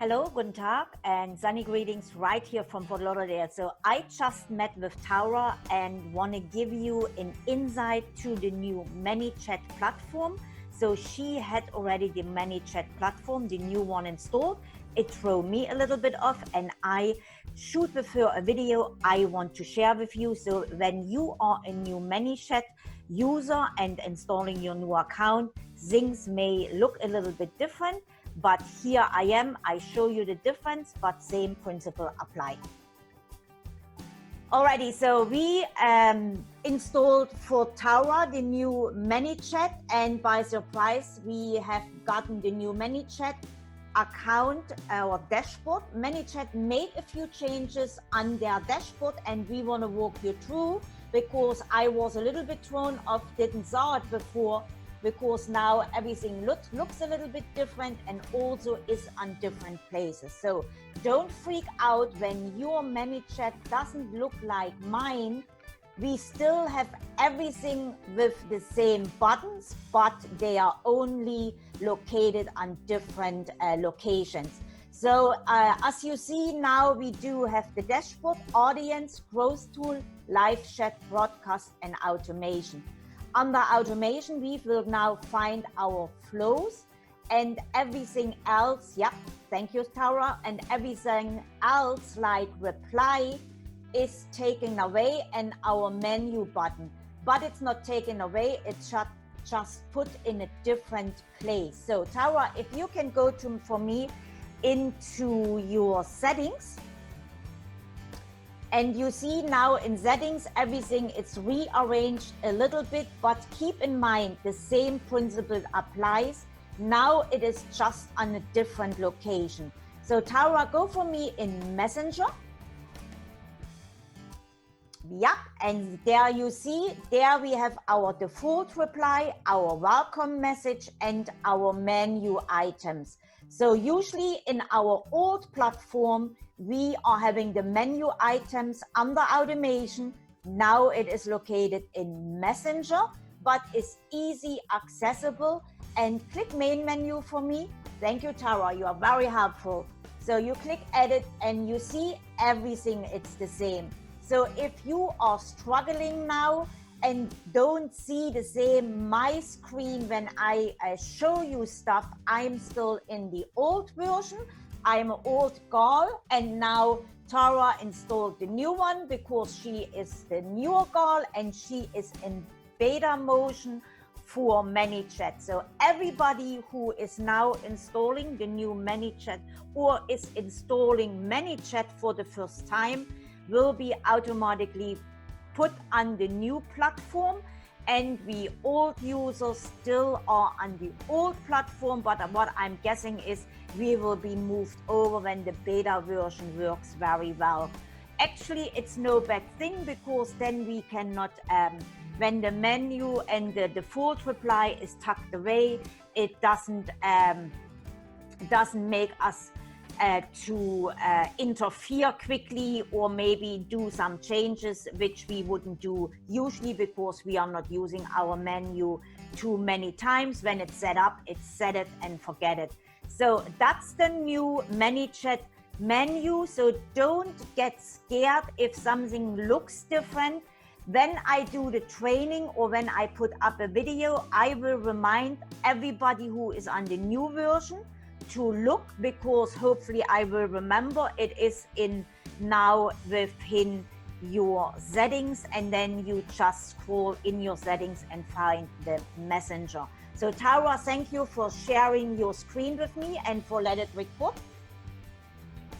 Hello, guten Tag, and sunny greetings right here from Fort Lauderdale. So I just met with Tara and want to give you an insight to the new ManyChat platform. So she had already the ManyChat platform, the new one installed. It threw me a little bit off, and I shoot with her a video I want to share with you. So when you are a new ManyChat user and installing your new account, things may look a little bit different. But here I am, I show you the difference, but same principle apply. Alrighty, so we installed for Tara the new ManyChat, and by surprise, we have gotten the new ManyChat account or dashboard. ManyChat made a few changes on their dashboard, and we want to walk you through because I was a little bit thrown off, didn't saw it before, because now everything looks a little bit different and also is on different places. So don't freak out when your ManyChat doesn't look like mine. We still have everything with the same buttons, but they are only located on different locations. So as you see now, we do have the dashboard, audience, growth tool, live chat, broadcast, and automation. Under automation, we will now find our flows and everything else. Yeah, thank you, Tara. And everything else like reply is taken away, and our menu button. But it's not taken away, it's just put in a different place. So Tara, if you can go to, for me, into your settings. And you see now in settings, everything is rearranged a little bit, but keep in mind the same principle applies. Now it is just on a different location. So Tara, go for me in Messenger. Yep, and there you see, there we have our default reply, our welcome message, and our menu items. So usually in our old platform, we are having the menu items under automation. Now it is located in Messenger, but is easy accessible. And click main menu for me. Thank you, Tara, you are very helpful. So you click edit and you see everything, it's the same. So if you are struggling now and don't see the same my screen when I show you stuff, I'm still in the old version. I'm an old girl, and now Tara installed the new one because she is the newer girl and she is in beta motion for ManyChat. So everybody who is now installing the new ManyChat or is installing ManyChat for the first time will be automatically put on the new platform, and we old users still are on the old platform, but what I'm guessing is we will be moved over when the beta version works very well. Actually, it's no bad thing because then we cannot, when the menu and the default reply is tucked away, it doesn't make us to interfere quickly or maybe do some changes which we wouldn't do usually because we are not using our menu too many times. When it's set up, it's set it and forget it. So that's the new ManyChat menu. So don't get scared if something looks different. When I do the training or when I put up a video, I will remind everybody who is on the new version to look, because hopefully I will remember it is in now within your settings, and then you just scroll in your settings and find the Messenger. So Tara, thank you for sharing your screen with me and for let it record.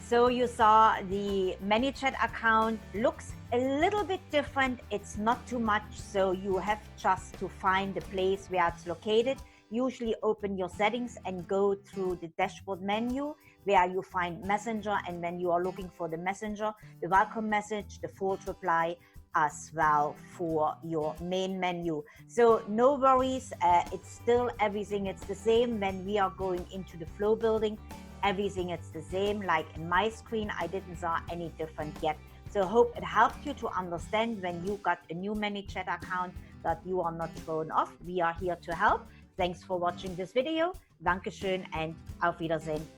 So you saw the ManyChat account looks a little bit different. It's not too much, so you have just to find the place where it's located. Usually open your settings and go through the dashboard menu where you find Messenger, and when you are looking for the Messenger, the welcome message, the default reply as well for your main menu. So no worries, it's still everything, it's the same. When we are going into the flow building, everything is the same. Like in my screen, I didn't saw any different yet. So hope it helped you to understand when you got a new ManyChat account that you are not thrown off. We are here to help. Thanks for watching this video. Dankeschön and auf Wiedersehen.